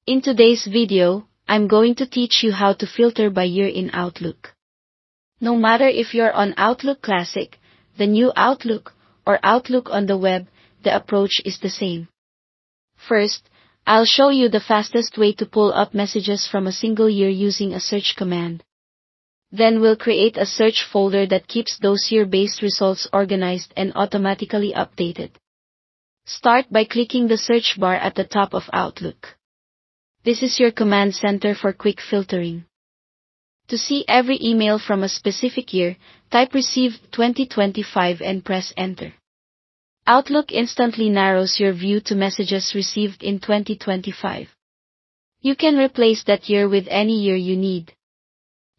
In today's video, I'm going to teach you how to filter by year in Outlook. No matter if you're on Outlook Classic, the new Outlook, or Outlook on the web, the approach is the same. First, I'll show you the fastest way to pull up messages from a single year using a search command. Then we'll create a search folder that keeps those year-based results organized and automatically updated. Start by clicking the search bar at the top of Outlook. This is your command center for quick filtering. To see every email from a specific year, type Received 2025 and press Enter. Outlook instantly narrows your view to messages received in 2025. You can replace that year with any year you need.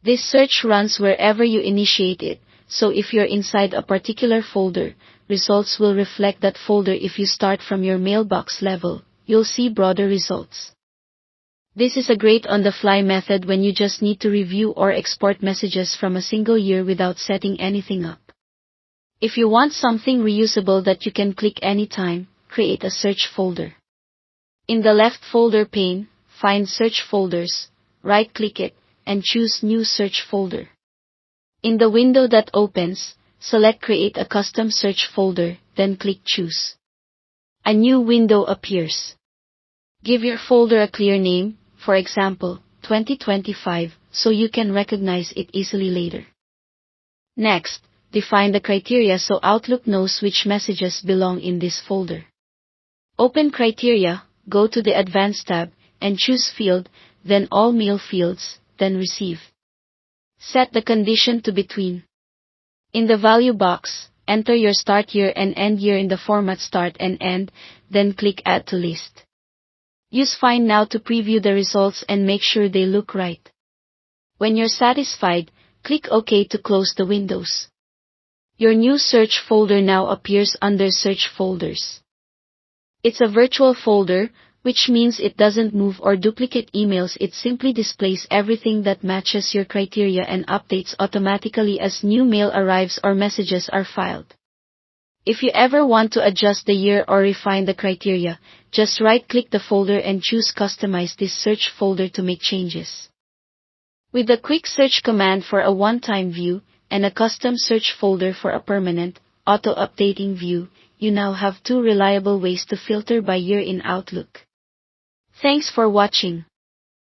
This search runs wherever you initiate it, so if you're inside a particular folder, results will reflect that folder. If you start from your mailbox level, you'll see broader results. This is a great on-the-fly method when you just need to review or export messages from a single year without setting anything up. If you want something reusable that you can click anytime, create a search folder. In the left folder pane, find Search Folders, right-click it, and choose New Search Folder. In the window that opens, select Create a Custom Search Folder, then click Choose. A new window appears. Give your folder a clear name, for example, 2025, so you can recognize it easily later. Next, define the criteria so Outlook knows which messages belong in this folder. Open Criteria, go to the Advanced tab, and choose Field, then All Mail Fields, then Receive. Set the condition to Between. In the value box, enter your start year and end year in the format Start and End, then click Add to List. Use Find Now to preview the results and make sure they look right. When you're satisfied, click OK to close the windows. Your new search folder now appears under Search Folders. It's a virtual folder, which means it doesn't move or duplicate emails. It simply displays everything that matches your criteria and updates automatically as new mail arrives or messages are filed. If you ever want to adjust the year or refine the criteria, just right-click the folder and choose Customize this search folder to make changes. With a quick search command for a one-time view, and a custom search folder for a permanent, auto-updating view, you now have two reliable ways to filter by year in Outlook. Thanks for watching.